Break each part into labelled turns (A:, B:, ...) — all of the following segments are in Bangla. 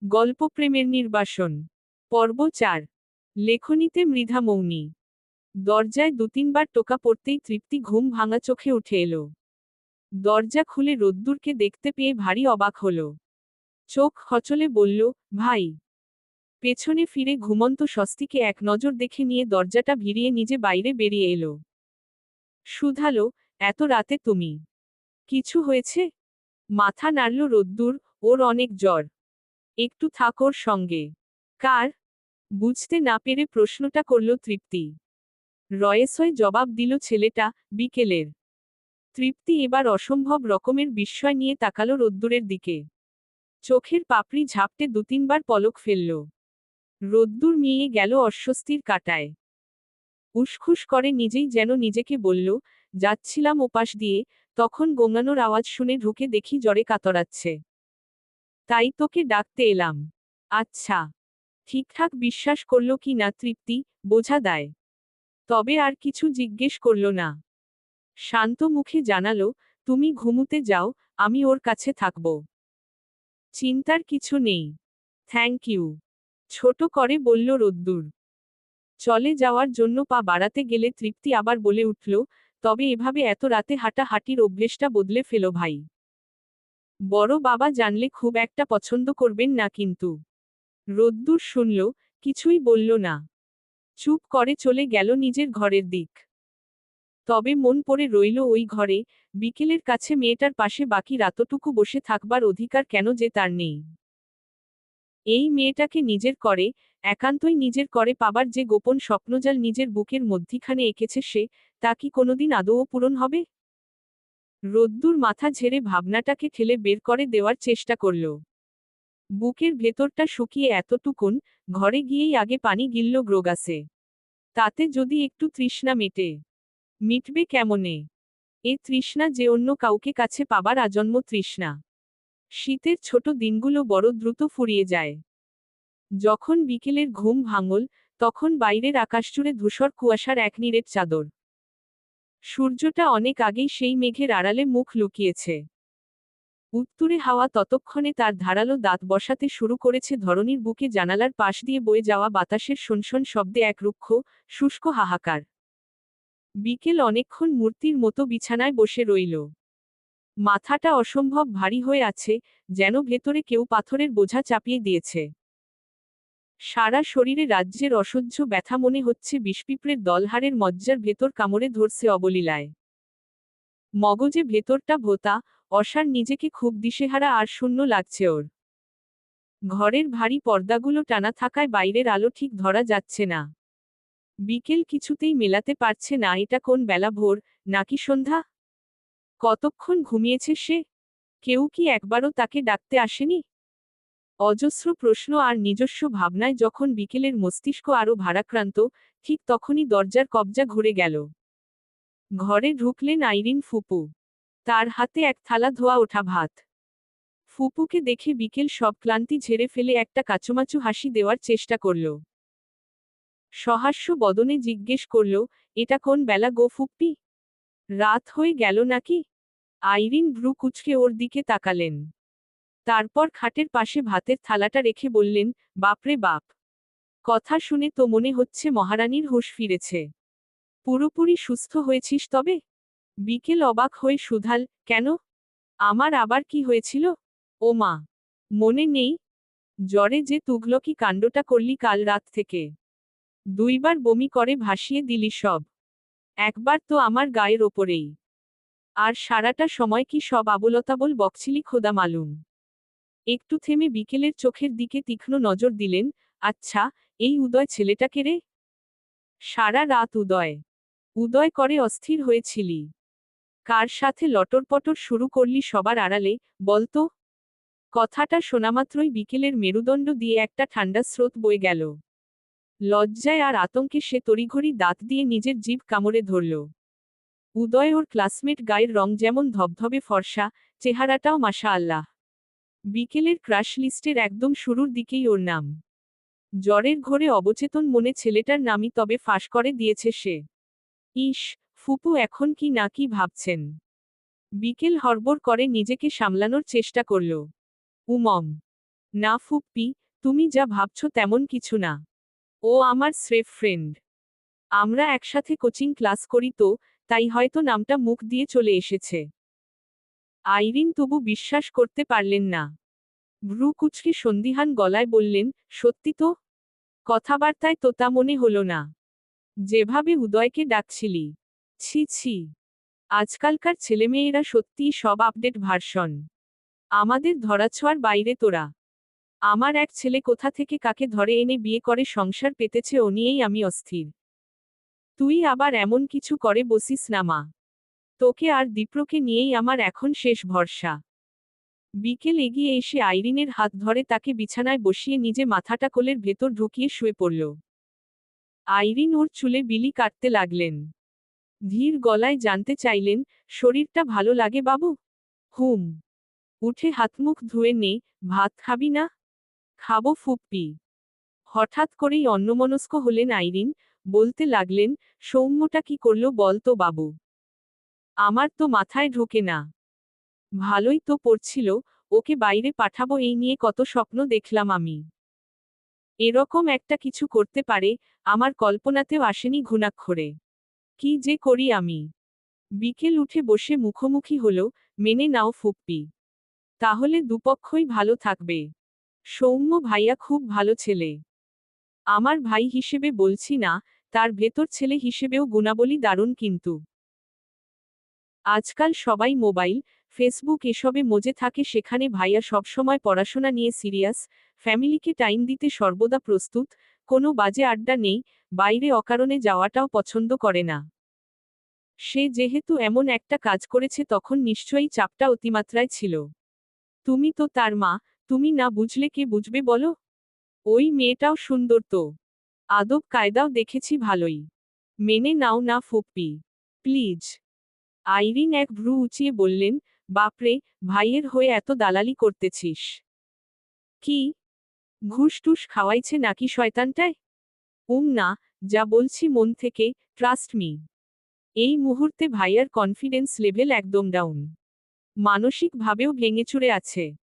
A: গল্প প্রেমের নির্বাসন। পর্ব ৪। লেখনীতে মৃধা মৌনী। দরজায় দু তিনবার টোকা পড়তেই তৃপ্তি ঘুম ভাঙা চোখে উঠে এলো। দরজা খুলে রোদ্দুরকে দেখতে পেয়ে ভারী অবাক হলো। চোখ খচলে বলল, ভাই। পেছনে ফিরে ঘুমন্ত স্বস্তিকে এক নজর দেখে নিয়ে দরজাটা ভিড়িয়ে নিজে বাইরে বেরিয়ে এলো। শুধালো, এত রাতে তুমি? কিছু হয়েছে? মাথা নাড়ল রোদ্দুর, ওর অনেক জ্বর। একটু থাক ওর সঙ্গে। কার? বুঝতে না পেরে প্রশ্নটা করল তৃপ্তি। রয়েসয় জবাব দিল ছেলেটা, বিকেলের। তৃপ্তি এবার অসম্ভব রকমের বিস্ময় নিয়ে তাকালো রোদ্দুরের দিকে। চোখের পাপড়ি ঝাপটে দু তিনবার পলক ফেলল। রোদ্দুর মিয়ে গেল অস্বস্তির কাঁটায়। উসখুস করে নিজেই যেন নিজেকে বলল, যাচ্ছিলাম ওপাশ দিয়ে, তখন গোঙানোর আওয়াজ শুনে ঢুকে দেখি জ্বরে কাতরাচ্ছে। তাই তোকে ডাকতে এলাম। আচ্ছা। ঠিকঠাক বিশ্বাস করল কি না তৃপ্তি, বোঝা দায়। তবে আর কিছু জিজ্ঞেস করল না। শান্ত মুখে জানালো, তুমি ঘুমুতে যাও, আমি ওর কাছে থাকব। চিন্তার কিছু নেই। Thank you. ছোট করে বলল রোদ্দুর। চলে যাওয়ার জন্য পা বাড়াতে গেলে তৃপ্তি আবার বলে উঠল, তবে এভাবে এত রাতে হাঁটাহাঁটির অভ্যেসটা বদলে ফেলো ভাই। বড় বাবা জানলে খুব একটা পছন্দ করবেন না কিন্তু। রোদ্দুর শুনল, কিছুই বলল না। চুপ করে চলে গেল নিজের ঘরের দিক। তবে মন পড়ে রইল ওই ঘরে, বিকেলের কাছে মেয়েটার পাশে বাকি রাতটুকু বসে থাকবার অধিকার কেন যে তার নেই। এই মেয়েটাকে নিজের করে, একান্তই নিজের করে পাবার যে গোপন স্বপ্নজাল নিজের বুকের মধ্যিখানে এঁকেছে সে, তা কি কোনোদিন আদৌ পূরণ হবে? রোদ্দুর মাথা ঝেড়ে ভাবনাটাকে ঠেলে বের করে দেওয়ার চেষ্টা করল। বুকের ভেতরটা শুকিয়ে এতটুকুন, ঘরে গিয়েই আগে পানি গিলল গ্রোগাসে। তাতে যদি একটু তৃষ্ণা মেটে। মিটবে কেমনে? এ তৃষ্ণা যে অন্য কাউকে কাছে পাবার আজন্ম তৃষ্ণা। শীতের ছোট দিনগুলো বড় দ্রুত ফুরিয়ে যায়। যখন বিকেলের ঘুম ভাঙল, তখন বাইরের আকাশজুড়ে ধূসর কুয়াশার এক নিরেট চাদর। সূর্যটা অনেক আগেই সেই মেঘের আড়ালে মুখ লুকিয়েছে। উত্তুরে হাওয়া ততক্ষণে তার ধারালো দাঁত বসাতে শুরু করেছে ধরণীর বুকে, জানালার পাশ দিয়ে বয়ে যাওয়া বাতাসের শনশন শব্দে এক রুক্ষ, শুষ্ক হাহাকার। বিকেল অনেকক্ষণ মূর্তির মতো বিছানায় বসে রইল। মাথাটা অসম্ভব ভারী হয়ে আছে, যেন ভেতরে কেউ পাথরের বোঝা চাপিয়ে দিয়েছে। সারা শরীরে রাজ্যের অসহ্য ব্যথা মনে হচ্ছে বিষপিঁপড়ের দলহারের মজ্জার ভেতর কামড়ে ধরছে অবলীলায়। মগজে ভেতরটা ভোঁতা, অসার, নিজেকে খুব দিশেহারা আর শূন্য লাগছে ওর। ঘরের ভারী পর্দাগুলো টানা থাকায় বাইরের আলো ঠিক ধরা যাচ্ছে না। বিকেল কিছুতেই মেলাতে পারছে না এটা কোন বেলা, ভোর নাকি সন্ধ্যা। কতক্ষণ ঘুমিয়েছে সে? কেউ কি একবারও তাকে ডাকতে আসেনি? অজস্র প্রশ্ন আর নিজস্ব ভাবনায় যখন বিকেলের মস্তিষ্ক আরো ভারাক্রান্ত, ঠিক তখনই দরজার কবজা ঘুরে গেল। ঘরে ঢুকলেন আইরিন ফুপু। তার হাতে এক থালা ধোয়া ওঠা ভাত। ফুপুকে দেখে বিকেল সব ক্লান্তি ঝেড়ে ফেলে একটা কাচুমাচু হাসি দেওয়ার চেষ্টা করল। সহাস্য বদনে জিজ্ঞেস করল, এটা কোন বেলা গো ফুপ্পি? রাত হয়ে গেল নাকি? আইরিন ভ্রু কুঁচকে ওর দিকে তাকালেন। তারপর খাটের পাশে ভাতের থালাটা রেখে বললেন, বাপরে বাপ। কথা শুনে তো মনে হচ্ছে মহারানীর হুঁশ ফিরেছে। পুরোপুরি সুস্থ হয়েছিস তবে? বিকেল অবাক হয়ে শুধাল, কেন? আমার আবার কি হয়েছিল? ও মা! মনে নেই? জ্বরে যে তুগলকি কাণ্ডটা করলি কাল রাত থেকে। দুইবার বমি করে ভাসিয়ে দিলি সব। একবার তো আমার গায়ের ওপরেই। আর সারাটা সময় কি সব আবোলতাবোল বকছিলি খোদা মালুম। একটু থেমে বিকেলের চোখের দিকে তীক্ষ্ণ নজর দিলেন, আচ্ছা, এই উদয় ছেলেটাকে রে? সারা রাত উদয় উদয় করে অস্থির হয়েছিলি? কার সাথে লটরপটর শুরু করলি সবার আড়ালে, বলতো? কথাটা শোনামাত্রই বিকেলের মেরুদণ্ড দিয়ে একটা ঠান্ডা স্রোত বয়ে গেল। লজ্জায় আর আতঙ্কে সে তড়িঘড়ি দাঁত দিয়ে নিজের জিভ কামড়ে ধরল। উদয় ওর ক্লাসমেট, গায়ের রং যেমন ধবধবে ফর্সা, চেহারাটাও মাশা আল্লাহ। বিকেলের ক্রাশ লিস্টের একদম শুরুর দিকেই ওর নাম। জ্বরের ঘোরে অবচেতন মনে ছেলেটার নামই তবে ফাঁস করে দিয়েছে সে। ইস, ফুপু এখন কি না কি ভাবছেন। বিকেল হড়বড় করে নিজেকে সামলানোর চেষ্টা করল। উমম। না ফুপ্পি, তুমি যা ভাবছো তেমন কিছু না। ও আমার স্রেফ ফ্রেন্ড। আমরা একসাথে কোচিং ক্লাস করি তো, তাই হয়তো নামটা মুখ দিয়ে চলে এসেছে। আইরিন তবু বিশ্বাস করতে পারলেন না। ভ্রু কুঁচকে সন্দিহান গলায় বললেন, সত্যি তো? কথাবার্তায় তো তা মনে হলো না। যেভাবে উদয়কে ডাকছিলি। ছি ছি। আজকালকার ছেলেমেয়েরা সত্যিই সব আপডেট ভার্সন। আমাদের ধরাছোঁয়ার বাইরে তোরা। আমার এক ছেলে কোথা থেকে কাকে ধরে এনে বিয়ে করে সংসার পেতেছে ও নিয়েই আমি অস্থির। তুই আবার এমন কিছু করে বসিস না মা। তোকে আর দীপ্রকে নিয়েই আমার এখন শেষ ভরসা। বিকেল এগিয়ে এসে আইরিনের হাত ধরে তাকে বিছানায় বসিয়ে নিজে মাথাটা কোলের ভেতর ঢুকিয়ে শুয়ে পড়ল। আইরিন ওর চুলে বিলি কাটতে লাগলেন। ধীর গলায় জানতে চাইলেন, শরীরটা ভালো লাগে বাবু? হুম। উঠে হাতমুখ ধুয়ে নে, ভাত খাবি না? খাবো ফুপ্পি। হঠাৎ করেই অন্যমনস্ক হলেন আইরিন, বলতে লাগলেন, সৌম্যটা কি করলো বল তো বাবু। আমার তো মাথায় ঢোকে না। ভালোই তো পড়ছিল, ওকে বাইরে পাঠাবো এই নিয়ে কত স্বপ্ন দেখলাম আমি। এরকম একটা কিছু করতে পারে, আমার কল্পনাতেও আসেনি ঘুণাক্ষরে। কি যে করি আমি। বিকেল উঠে বসে মুখোমুখি হলো, মেনে নাও ফুপ্পি। তাহলে দুপক্ষই ভালো থাকবে। সৌম্য ভাইয়া খুব ভালো ছেলে। আমার ভাই হিসেবে বলছি না, তার ভেতর ছেলে হিসেবেও গুণাবলী দারুণ কিন্তু। আজকাল সবাই মোবাইল, ফেসবুক এসবে মজে থাকে, সেখানে ভাইয়া সবসময় পড়াশোনা নিয়ে সিরিয়াস, ফ্যামিলিকে টাইম দিতে সর্বদা প্রস্তুত, কোনো বাজে আড্ডা নেই, বাইরে অকারণে যাওয়াটাও পছন্দ করে না। সে যেহেতু এমন একটা কাজ করেছে তখন নিশ্চয়ই চাপটা অতিমাত্রায় ছিল। তুমি তো তার মা, তুমি না বুঝলে কে বুঝবে বলো? ওই মেয়েটাও সুন্দর তো। আদব কায়দাও দেখেছি ভালোই। মেনে নাও না ফুপ্পি। প্লিজ। আইরিন এক ভ্রু উঁচিয়ে বললেন, বাপরে, ভাইয়ের হয়ে এত দালালি করতেছিস? কি? ঘুষ টুস খাওয়াইছে নাকি শয়তানটায়? না, যা বলছি মন থেকে, ট্রাস্ট মি। এই মুহূর্তে ভাইয়ার কনফিডেন্স লেভেল একদম ডাউন। মানসিকভাবেও ভেঙেচুরে আছে।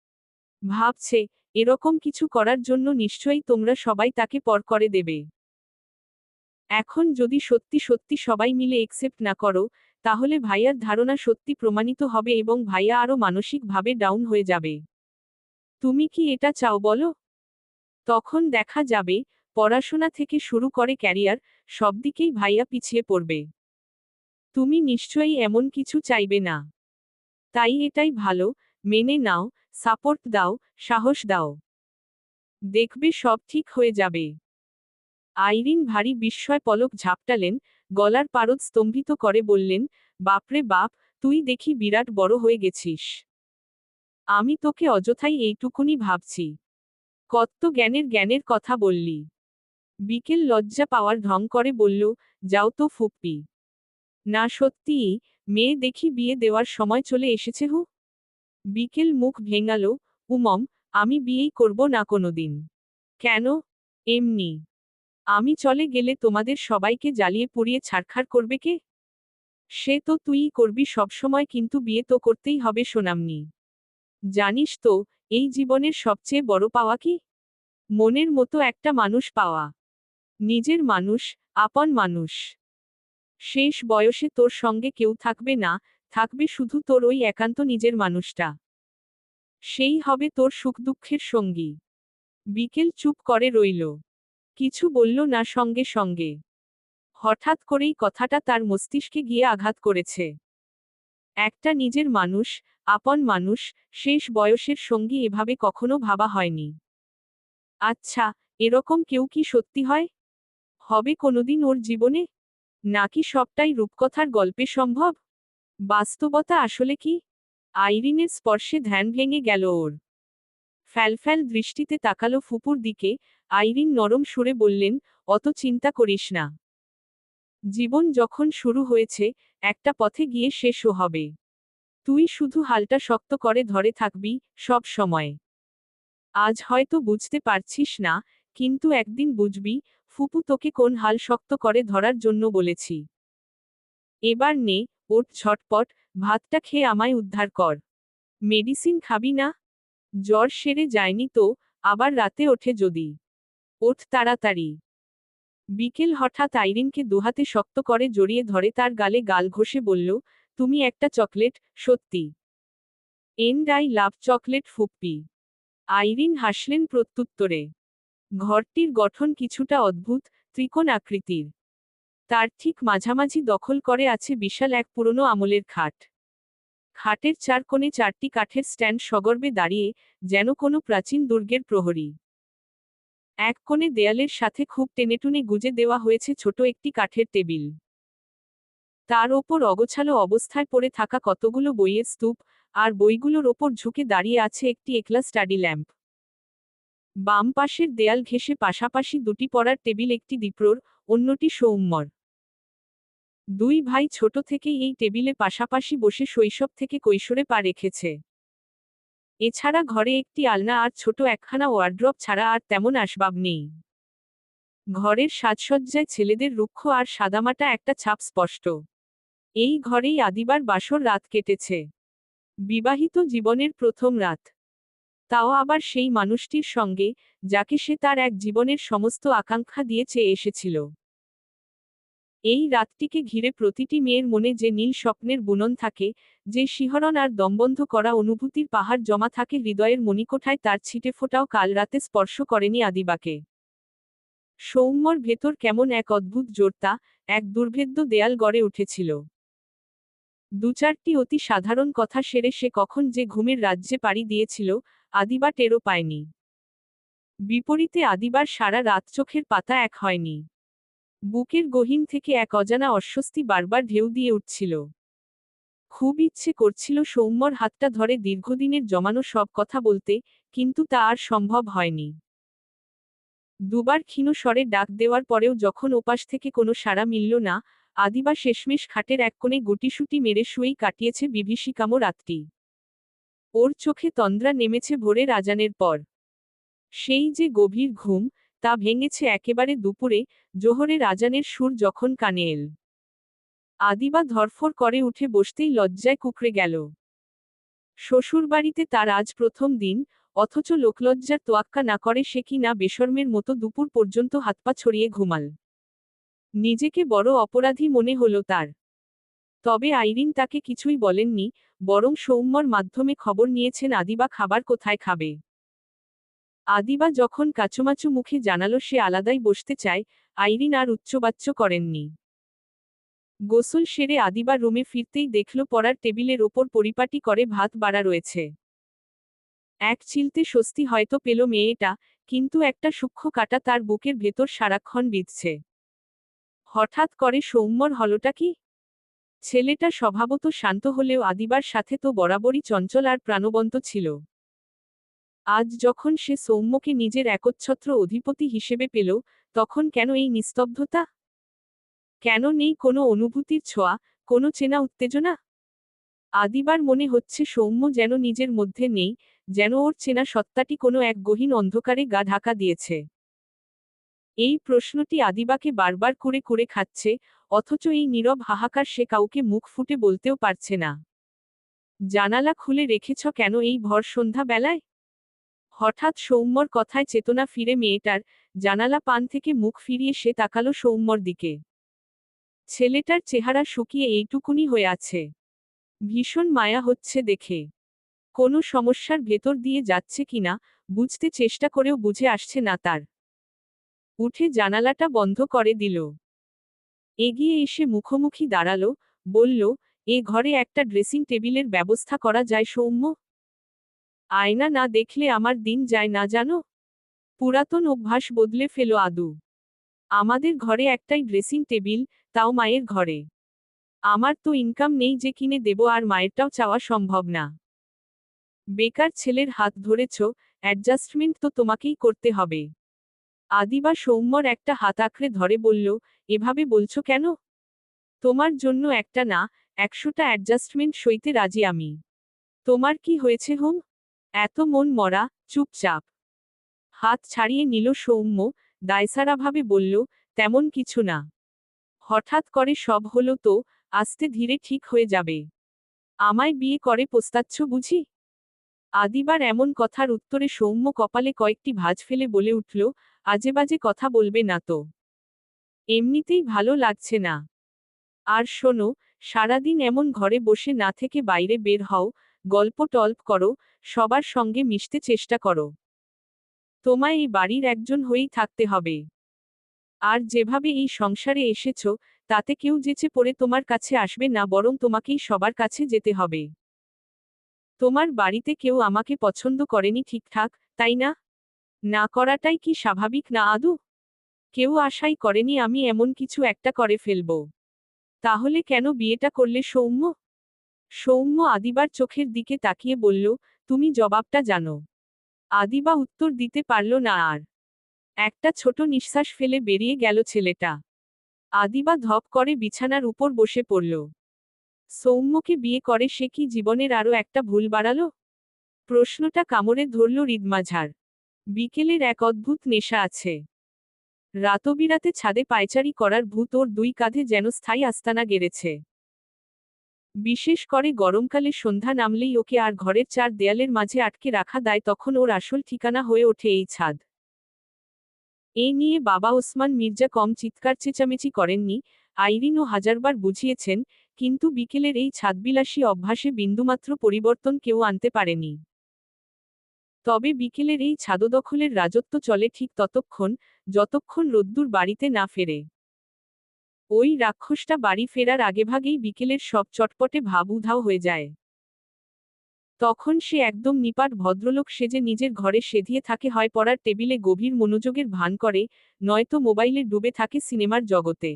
A: ভাবছে, এরকম কিছু করার জন্য নিশ্চয়ই তোমরা সবাই তাকে পর করে দেবে। এখন যদি সত্যি সত্যি সবাই মিলে একসেপ্ট না করো, তাহলে ভাইয়ার ধারণা সত্যি প্রমাণিত হবে এবং ভাইয়া আরও মানসিকভাবে ডাউন হয়ে যাবে। তুমি কি এটা চাও বলো? তখন দেখা যাবে, পড়াশোনা থেকে শুরু করে ক্যারিয়ার, সব দিকেই ভাইয়া পিছিয়ে পড়বে। তুমি নিশ্চয়ই এমন কিছু চাইবে না। তাই এটাই ভালো, মেনে নাও, সাপোর্ট দাও, সাহস দাও। দেখবে সব ঠিক হয়ে যাবে। আইরিন ভারী বিস্ময় পলক ঝাপটালেন, গলার পারদ স্তম্ভিত করে বললেন, বাপরে বাপ, তুই দেখি বিরাট বড় হয়ে গেছিস। আমি তোকে অযথাই এইটুকুনি ভাবছি। কত জ্ঞানের জ্ঞানের কথা বললি। বিকেল লজ্জা পাওয়ার ঢং করে বলল, যাও তো ফুপ্পি। না সত্যিই, মেয়ে দেখি বিয়ে দেওয়ার সময় চলে এসেছে হু। বিকেল মুখ ভেঙালো, আমি বিয়েই করব না কোনোদিন। কেন? এমনি। আমি চলে গেলে তোমাদের সবাইকে জ্বালিয়ে পুড়িয়ে ছারখার করবে কে? সে তো তুইই করবি সবসময়, কিন্তু বিয়ে তো করতেই হবে সোনামনি। জানিস তো, এই জীবনের সবচেয়ে বড় পাওয়া কি? মনের মতো একটা মানুষ পাওয়া। নিজের মানুষ, আপন মানুষ। শেষ বয়সে তোর সঙ্গে কেউ থাকবে না, থাকবে শুধু তোর ওই একান্ত নিজের মানুষটা। সেই হবে তোর সুখ দুঃখের সঙ্গী। বিকেল চুপ করে রইল। কিছু বলল না সঙ্গে সঙ্গে। হঠাৎ করেই কথাটা তার মস্তিষ্কে গিয়ে আঘাত করেছে। একটা নিজের মানুষ, আপন মানুষ, শেষ বয়সের সঙ্গী এভাবে কখনো ভাবা হয়নি। আচ্ছা, এরকম কেউ কি সত্যি হয়? হবে কোনোদিন ওর জীবনে? নাকি সবটাই রূপকথার গল্পে সম্ভব? বাস্তবতা আসলে কি? আইরিনের স্পর্শে ধ্যান ভেঙে গেল ওর। ফ্যালফ্যাল দৃষ্টিতে তাকালো ফুপুর দিকে, আইরিন নরম সুরে বললেন, অত চিন্তা করিস না। জীবন যখন শুরু হয়েছে, একটা পথে গিয়ে শেষও হবে। তুই শুধু হালটা শক্ত করে ধরে থাকবি, সব সময়। আজ হয়তো বুঝতে পারছিস না, কিন্তু একদিন বুঝবি, ফুপু তোকে কোন হাল শক্ত করে ধরার জন্য বলেছি। এবার নে, ওঠ ঝটপট, ভাতটা খেয়ে আমায় উদ্ধার কর। মেডিসিন খাবি না? জ্বর সেরে যায়নি তো? আবার রাতে ওঠে যদি। ওঠ তাড়াতাড়ি। বিকেল হঠাৎ আইরিনকে দুহাতে শক্ত করে জড়িয়ে ধরে তার গালে গাল ঘষে বলল, তুমি একটা চকলেট, সত্যি? এন্ড আই লাভ চকলেট ফুপ্পি। আইরিন হাসলেন প্রত্যুত্তরে। ঘরটির গঠন কিছুটা অদ্ভুত, ত্রিকোণ আকৃতির। তার ঠিক মাঝামাঝি দখল করে আছে বিশাল এক পুরনো আমলের খাট। খাটের চার কোণে চারটি কাঠের স্ট্যান্ড সগর্বে দাঁড়িয়ে, যেন কোনো প্রাচীন দুর্গের প্রহরী। এক কোণে দেয়ালের সাথে খুব টেনেটুনে গুজে দেওয়া হয়েছে ছোট একটি কাঠের টেবিল। তার ওপর অগোছালো অবস্থায় পড়ে থাকা কতগুলো বইয়ের স্তূপ, আর বইগুলোর ওপর ঝুঁকে দাঁড়িয়ে আছে একটি একলা স্টাডি ল্যাম্প। বাম পাশের দেয়াল ঘেঁষে পাশাপাশি দুটি পড়ার টেবিল, একটি দীপ্রর, অন্যটি সৌম্যর। দুই ভাই ছোট থেকেই এই টেবিলে পাশাপাশি বসে শৈশব থেকে কৈশোরে পা রেখেছে। এছাড়া ঘরে একটি আলনা আর ছোট একখানা ওয়ার্ড্রপ ছাড়া আর তেমন আসবাব নেই। ঘরের সাজসজ্জায় ছেলেদের রুক্ষ আর সাদামাটা একটা ছাপ স্পষ্ট। এই ঘরেই আদিবার বাসর রাত কেটেছে। বিবাহিত জীবনের প্রথম রাত। তাও আবার সেই মানুষটির সঙ্গে, যাকে সে তার এক জীবনের সমস্ত আকাঙ্ক্ষা দিয়ে চেয়ে এসেছিল। এই রাতটিকে ঘিরে প্রতিটি মেয়ের মনে যে নীল স্বপ্নের বুনন থাকে, যে শিহরণ আর দমবন্ধ করা অনুভূতির পাহাড় জমা থাকে হৃদয়ের মণিকোঠায়, তার ছিটেফোঁটাও কাল রাতে স্পর্শ করেনি আদিবাকে। সৌম্যর ভেতর কেমন এক অদ্ভুত জোরতা, এক দুর্ভেদ্য দেয়াল গড়ে উঠেছিল। দু চারটি অতি সাধারণ কথা সেরে সে কখন যে ঘুমের রাজ্যে পাড়ি দিয়েছিল, আদিবা টেরও পায়নি। বিপরীতে আদিবার সারা রাত চোখের পাতা এক হয়নি। বুকের গহীন থেকে এক অজানা অস্বস্তি বারবার ঢেউ দিয়ে উঠছিল। খুব ইচ্ছে করছিল সৌম্যর হাতটা ধরে দীর্ঘদিনের জমানো সব কথা বলতে, কিন্তু তা আর সম্ভব হয়নি। দুবার ক্ষীণ স্বরে ডাক দেওয়ার পরেও যখন ওপাশ থেকে কোনো সাড়া মিলল না, আদিবা শেষমেশ খাটের এক কোণে গুটিসুটি মেরে শুয়েই কাটিয়েছে বিভীষিকামো রাতটি। ওর চোখে তন্দ্রা নেমেছে ভোরের আজানের পর। সেই যে গভীর ঘুম, তা ভেঙেছে একেবারে দুপুরে, জোহরের আজানের সুর যখন কানে এল। আদিবা ধরফর করে উঠে বসতেই লজ্জায় কুঁকড়ে গেল। শ্বশুরবাড়িতে তার আজ প্রথম দিন, অথচ লোকলজ্জার তোয়াক্কা না করে সে কি না বেশরমের মতো দুপুর পর্যন্ত হাতপা ছড়িয়ে ঘুমাল। নিজেকে বড় অপরাধী মনে হলো তার। তবে আইরিন তাকে কিছুই বলেননি, বরং সৌম্যর মাধ্যমে খবর নিয়েছেন আদিবা খাবার কোথায় খাবে। আদিবা যখন কাচুমাচু মুখে জানালো সে আলাদাই বসতে চায়, আইরিন আর উচ্চবাচ্য করেননি। গোসল সেরে আদিবা রুমে ফিরতেই দেখল পড়ার টেবিলের ওপর পরিপাটি করে ভাত বাড়া রয়েছে। এক চিলতে স্বস্তি হয়তো পেল মেয়েটা, কিন্তু একটা সূক্ষ্ম কাঁটা তার বুকের ভেতর সারাক্ষণ বিঁধছে। হঠাৎ করে সৌম্যর হলোটা কি? ছেলেটা স্বভাবত শান্ত হলেও আদিবার সাথে তো বরাবরই চঞ্চল আর প্রাণবন্ত ছিল। আজ যখন সে সৌম্যকে নিজের একচ্ছত্র অধিপতি হিসেবে পেল, তখন কেন এই নিস্তব্ধতা? কেন নেই কোনো অনুভূতির ছোঁয়া, কোনো চেনা উত্তেজনা? আদিবার মনে হচ্ছে সৌম্য যেন নিজের মধ্যে নেই, যেন ওর চেনা সত্তাটি কোনো এক গহীন অন্ধকারে গা ঢাকা দিয়েছে। এই প্রশ্নটি আদিবাকে বারবার করে করে খাচ্ছে, অথচ এই নীরব হাহাকার সে কাউকে মুখ ফুটে বলতেও পারছে না। জানালা খুলে রেখেছ কেন এই ভর সন্ধ্যা বেলায়? হঠাৎ সৌম্যর কথায় চেতনা ফিরে মেয়েটার, জানালা পান থেকে মুখ ফিরিয়ে সে তাকালো সৌম্যর দিকে। ছেলেটার চেহারা শুকিয়ে এইটুকুনি হয়ে আছে। ভীষণ মায়া হচ্ছে দেখে। কোনো সমস্যার ভেতর দিয়ে যাচ্ছে কিনা, বুঝতে চেষ্টা করেও বুঝে আসছে না তার। উঠে জানালাটা বন্ধ করে দিল। এগিয়ে এসে মুখোমুখি দাঁড়ালো, বলল, এ ঘরে একটা ড্রেসিং টেবিলের ব্যবস্থা করা যায় সৌম্য? আয়না না দেখলে আমার দিন যায় না জানো? পুরাতন অভ্যাস বদলে ফেলো আদু। আমাদের ঘরে একটাই ড্রেসিং টেবিল, তাও মায়ের ঘরে। আমার তো ইনকাম নেই যে কিনে দেব, আর মায়েরটাও চাওয়া সম্ভব না। বেকার ছেলের হাত ধরেছ, অ্যাডজাস্টমেন্ট তো তোমাকেই করতে হবে। আদিবা সৌম্যর একটা হাত আঁকড়ে ধরে বলল, এভাবে বলছো কেন? তোমার জন্য একটা না, 100টা অ্যাডজাস্টমেন্ট সইতে রাজি আমি। তোমার কি হয়েছে হোম? এত মন মরা, চুপচাপ। হাত ছাড়িয়ে নিল সৌম্য, দায়সারাভাবে বলল, তেমন কিছু না। হঠাৎ করে সব হলো তো, আস্তে ধীরে ঠিক হয়ে যাবে। আমায় বিয়ে করে পস্তাচ্ছ বুঝি? আদিবার এমন কথার উত্তরে সৌম্য কপালে কয়েকটি ভাঁজ ফেলে বলে উঠল, আজেবাজে কথা বলবে না তো। এমনিতেই ভালো লাগছে না। আর শোনো, সারাদিন এমন ঘরে বসে না থেকে বাইরে বের হও, গল্প টল্প করো, সবার সঙ্গে মিশতে চেষ্টা করো। তোমায় এই বাড়ির একজন হয়েই থাকতে হবে। আর যেভাবে এই সংসারে এসেছ, তাতে কেউ যেচে পড়ে তোমার কাছে আসবে না, বরং তোমাকেই সবার কাছে যেতে হবে। তোমার বাড়িতে কেউ আমাকে পছন্দ করেনি ঠিকঠাক, তাই না? না করাটাই কি স্বাভাবিক না আদু? কেউ আশাই করেনি আমি এমন কিছু একটা করে ফেলব। তাহলে কেন বিয়েটা করলে সৌম্য? সৌম্য আদিবার চোখের দিকে তাকিয়ে বলল, তুমি জবাবটা জানো। আদিবা উত্তর দিতে পারল না আর। একটা ছোট নিঃশ্বাস ফেলে বেরিয়ে গেল ছেলেটা। আদিবা ধপ করে বিছানার উপর বসে পড়ল। সৌম্যকে বিয়ে করে সে কি জীবনের আরও একটা ভুল বাড়ালো? প্রশ্নটা কামড়ে ধরল হৃদমাঝার। বিকেলের এক অদ্ভুত নেশা আছে। রাতবিরাতে ছাদে পায়চারি করার ভূত ওর দুই কাঁধে যেন স্থায়ী আস্তানা গেড়েছে। বিশেষ করে গরমকালে সন্ধ্যা নামলেই ওকে আর ঘরের চার দেয়ালের মাঝে আটকে রাখা দায়, তখন ওর আসল ঠিকানা হয়ে ওঠে এই ছাদ। এই নিয়ে বাবা ওসমান মির্জা কম চিৎকার চেঁচামেচি করেননি, আইরিনও হাজারবার বুঝিয়েছেন, কিন্তু বিকেলের এই ছাদবিলাসী অভ্যাসে বিন্দুমাত্র পরিবর্তন কেউ আনতে পারেনি। তবে বিকেলের এই ছাদদখলের রাজত্ব চলে ঠিক ততক্ষণ, যতক্ষণ রোদ্দুর বাড়িতে না ফেরে। ওই রাক্ষসটা বাড়ি ফেরার আগেভাগেই বিকেলের সব চটপটে ভাব উধাও হয়ে যায়। তখন সে একদম নিপাট ভদ্রলোক সেজে নিজের ঘরে সেধিয়ে থাকে, হয় পড়ার টেবিলে গভীর মনোযোগের ভান করে, নয়তো মোবাইলে ডুবে থাকে সিনেমার জগতে।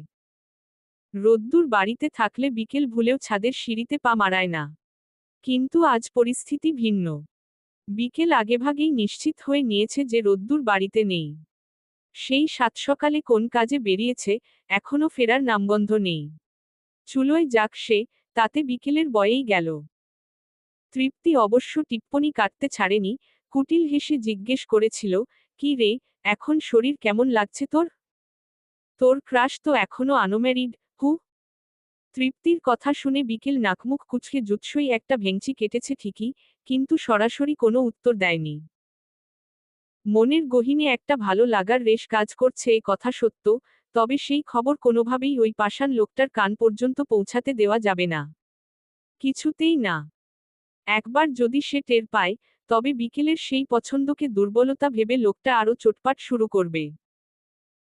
A: রোদ্দুর বাড়িতে থাকলে বিকেল ভুলেও ছাদের সিঁড়িতে পা মারায় না। কিন্তু আজ পরিস্থিতি ভিন্ন। বিকেল আগেভাগেই নিশ্চিত হয়ে নিয়েছে যে রোদ্দুর বাড়িতে নেই। সেই সাতসকালে কোন কাজে বেরিয়েছে, এখনো ফেরার নামগন্ধ নেই। চুলোয় যাক সে, তাতে বিকেলের বয়েই গেল। তৃপ্তি অবশ্য টিপ্পনি কাটতে ছাড়েনি, কুটিল হেসে জিজ্ঞেস করেছিল, কি রে, এখন শরীর কেমন লাগছে তোর? তোর ক্রাশ তো এখনো আনম্যারিড, হু? তৃপ্তির কথা শুনে বিকেল নাকমুখ কুঁচকে জুৎসই একটা ভেঙচি কেটেছে ঠিকই, কিন্তু সরাসরি কোনো উত্তর দেয়নি। মনের গহীনে একটা ভালো লাগার রেশ কাজ করছে এ কথা সত্য, তবে সেই খবর কোনোভাবেই ওই পাষাণ লোকটার কান পর্যন্ত পৌঁছাতে দেওয়া যাবে না। কিছুতেই না। একবার যদি সে টের পায়, তবে বিকেলের সেই পছন্দকে দুর্বলতা ভেবে লোকটা আরও চোটপাট শুরু করবে।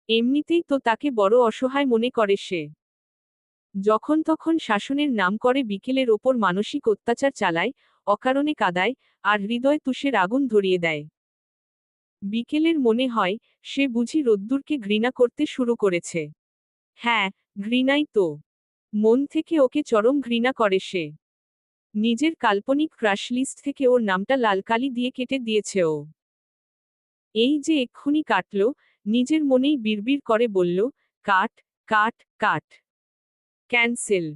A: এমনিতেই তো তাকে বড় অসহায় মনে করে সে। যখন তখন শাসনের নাম করে বিকেলের ওপর মানসিক অত্যাচার চালায়, অকারণে কাঁদায়, আর হৃদয়ে তুষের আগুন ধরিয়ে দেয়। বিকেলের মনে হয়, সে বুঝি রোদ্দুরকে ঘৃণা করতে শুরু করেছে। হ্যাঁ, ঘৃণাই তো। মন থেকে ওকে চরম ঘৃণা করে সে। নিজের কাল্পনিক ক্রাশ লিস্ট থেকে ওর নামটা লাল কালি দিয়ে কেটে দিয়েছে ও। এই যে এক্ষুনি কাটল, নিজের মনেই বিড়বিড় করে বলল, কাট, কাট, কাট। ক্যান্সেল।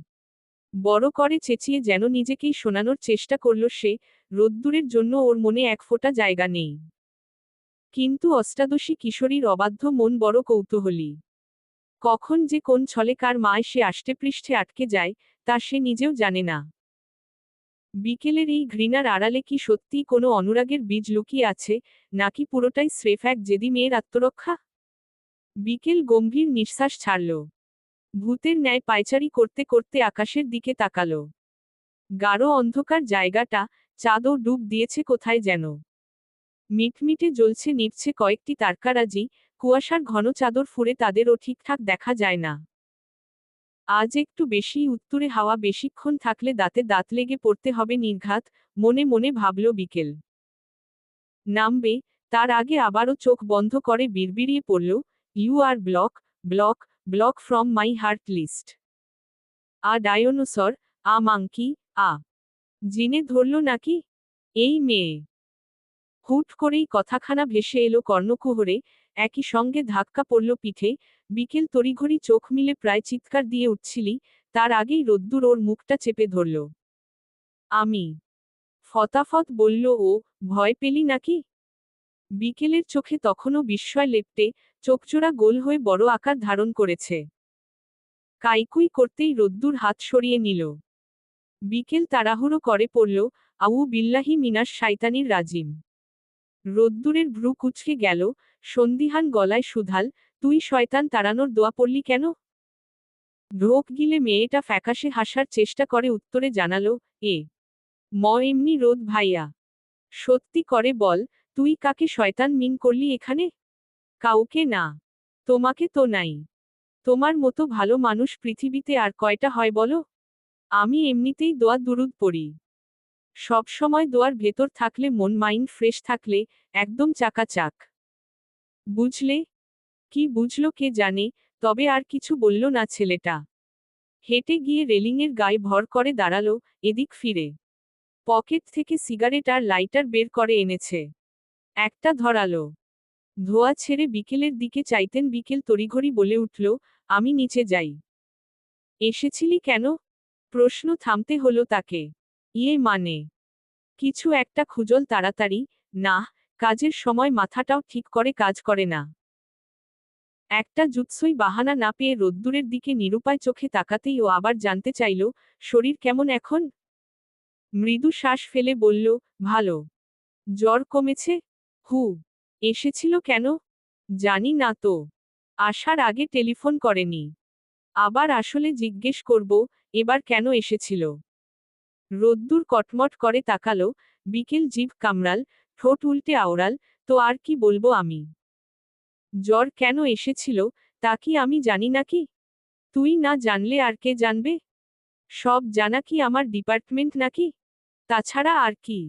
A: বড় করে চেঁচিয়ে যেন নিজেকেই শোনানোর চেষ্টা করল সে, রোদ্দুরের জন্য ওর মনে এক ফোঁটা জায়গা নেই। কিন্তু অষ্টাদশী কিশোরীর অবাধ্য মন বড় কৌতূহলী। কখন যে কোন ছলে কার মায় সে আষ্টেপৃষ্ঠে আটকে যায়, তা সে নিজেও জানে না। বিকেলের এই ঘৃণার আড়ালে কি সত্যিই কোনো অনুরাগের বীজ লুকিয়ে আছে, নাকি পুরোটাই স্রেফ এক জেদি মেয়ের আত্মরক্ষা? বিকেল গম্ভীর নিঃশ্বাস ছাড়ল। ভূতের ন্যায় পায়চারি করতে করতে আকাশের দিকে তাকাল। গাঢ় অন্ধকার জায়গাটা, চাঁদও ডুব দিয়েছে কোথায় যেন। মিটমিটে জ্বলছে নিভছে কয়েকটি তারকারাজি, কুয়াশার ঘন চাদর ফুঁড়ে তাদেরও ঠিকঠাক দেখা যায় না। আজ একটু বেশিই উত্তুরে হাওয়া, বেশিক্ষণ থাকলে দাঁতে দাঁত লেগে পড়তে হবে নির্ঘাত, মনে মনে ভাবল বিকেল। নামবে, তার আগে আবারও চোখ বন্ধ করে বিড়বিড়িয়ে পড়ল, you are block, block, block from my heart list. A dinosaur, a monkey, a. জিনে ধরল নাকি? এই মেয়ে। হুট করেই কথাখানা ভেসে এলো কর্ণকুহরে, একই সঙ্গে ধাক্কা পড়ল পিঠে। বিকেল তড়িঘড়ি চোখ মিলে প্রায় চিৎকার দিয়ে উঠছিলি, তার আগেই রোদ্দুর ওর মুখটা চেপে ধরল। আমি। ফতাফত বলল ও, ভয় পেলি নাকি? বিকেলের চোখে তখনও বিস্ময় লেপ্টে, চোখজোড়া গোল হয়ে বড় আকার ধারণ করেছে। কাইকুই করতেই রোদ্দুর হাত সরিয়ে নিল। বিকেল তাড়াহুড়ো করে পড়ল, আউ বিল্লাহি মিনাশ শাইতানির রাজিম। রোদ্দুরের ভ্রু কুঁচকে গেল, সন্দিহান গলায় শুধাল, তুই শয়তান তাড়ানোর দোয়া পড়লি কেন? ঢোক গিলে মেয়েটা ফ্যাকাশে হাসার চেষ্টা করে উত্তরে জানালো, এ এমনি রোদ ভাইয়া। সত্যি করে বল, তুই কাকে শয়তান মিন করলি এখানে? কাউকে না। তোমাকে তো নাই। তোমার মতো ভালো মানুষ পৃথিবীতে আর কয়টা হয় বলো? আমি এমনিতেই দোয়া দুরুদ পড়ি। সব সময় দোয়ার ভেতর থাকলে মন মাইন্ড ফ্রেশ থাকলে একদম চাকাচাক। বুঝলে? কি বুঝলো কে জানে, তবে আর কিছু বলল না ছেলেটা। হেঁটে গিয়ে রেলিংয়ের গায়ে ভর করে দাঁড়ালো, এদিক ফিরে। পকেট থেকে সিগারেট আর লাইটার বের করে এনেছে। একটা ধরালো। ধোয়া ছেড়ে বিকেলের দিকে চাইতেন বিকেল তড়িঘড়ি বলে উঠল, আমি নিচে যাই। এসেছিলি কেন? প্রশ্ন থামতে হলো তাকে। ইয়ে মানে? কিছু একটা খুজল তাড়াতাড়ি, না, কাজের সময় মাথাটাও ঠিক করে কাজ করে না। একটা জুৎসই বাহানা না পেয়ে রোদ্দুরের দিকে নিরুপায় চোখে তাকাতেই ও আবার জানতে চাইল, শরীর কেমন এখন? মৃদু শ্বাস ফেলে বলল, ভালো। জ্বর কমেছে? হু। এসেছিল কেন? জানি না তো। আসার আগে টেলিফোন করেনি। আবার আসলে জিজ্ঞেস করব, এবার কেন এসেছিল? রোদ্দুর কটমট করে তাকালো, বিকেল জিভ কামড়াল, ঠোঁট উল্টে আওড়াল, তো আর কি বলবো আমি? জ্বর কেন এসেছিল, তা কি আমি জানি নাকি? তুই না জানলে আর কে জানবে? সব জানা কি আমার ডিপার্টমেন্ট নাকি? তাছাড়া আর কি?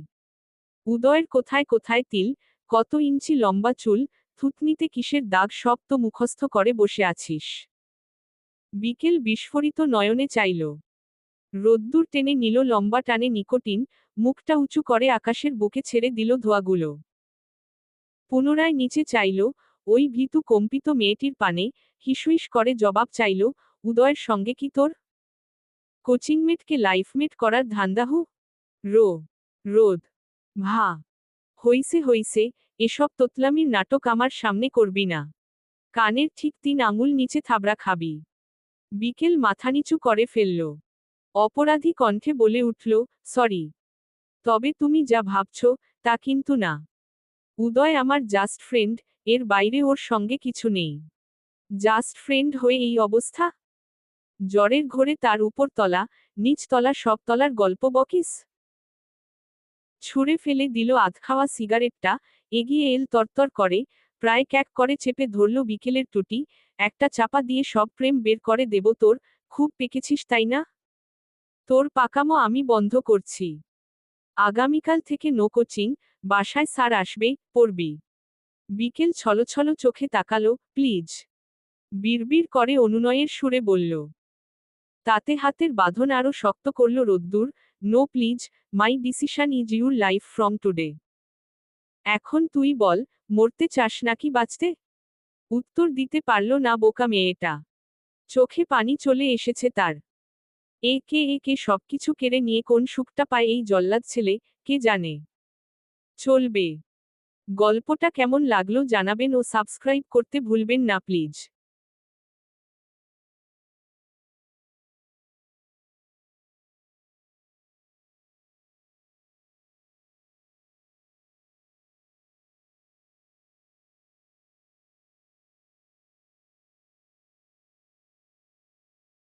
A: উদয়ের কোথায় কোথায় তিল, কত ইঞ্চি লম্বা চুল, থুতনিতে কিসের দাগ সব তো মুখস্থ করে বসে আছিস। বিকেল বিস্ফোরিত নয়নে চাইল। রোদ্দুর টেনে নিল লম্বা টানে নিকোটিন, মুখটা উঁচু করে আকাশের বুকে ছেড়ে দিল ধোঁয়াগুলো। পুনরায় নিচে চাইল, ওই ভীতু কম্পিত মেয়েটির পানে, হিসুইস করে জবাব চাইল, উদয়ের সঙ্গে কি তোর কোচিংমেটকে লাইফমেট করার ধান্দাহু? রো রোদ ভা হইছে, এসব তোতলামির নাটক আমার সামনে করবি না। কানের ঠিক 3 আঙুল নিচে থাবড়া খাবি। বিকেল মাথা নিচু করে ফেলল। অপরাধী কণ্ঠে বলে উঠল, সরি। তবে তুমি যা ভাবছ, তা কিন্তু না। উদয় আমার জাস্ট ফ্রেন্ড, এর বাইরে ওর সঙ্গে কিছু নেই। জাস্ট ফ্রেন্ড হয়ে এই অবস্থা? জ্বরের ঘোরে তার উপর তলা, নিচ তলা সব তলার গল্প বকিস? ছুঁড়ে ফেলে দিল আধখাওয়া সিগারেটটা, এগিয়ে এল তরতর করে, প্রায় ক্যাক করে চেপে ধরল বিকেলের টুটি, একটা চাপা দিয়ে সব প্রেম বের করে দেব তোর, খুব পেকেছিস তাই না? তোর পাকামো আমি বন্ধ করছি। আগামীকাল থেকে নো কোচিং, বাসায় স্যার আসবে, পড়বি। বিকেল ছলছল চোখে তাকালো, প্লিজ। বিড়বিড় করে অনুনয়ের সুরে বলল। তাতে হাতের বাঁধন আরো শক্ত করল রোদ্দুর, no please, my decision is your life from today. এখন তুই বল, মরতে চাস নাকি বাঁচতে? উত্তর দিতে পারল না বোকা মেয়েটা। চোখে পানি চলে এসেছে তার। একে সবকিছু কেড়ে নিয়ে কোন সুখটা পায় এই জল্লাদ ছেলে, কে জানে। চলবে। গল্পটা কেমন লাগলো জানাবেন ও সাবস্ক্রাইব করতে ভুলবেন না প্লিজ।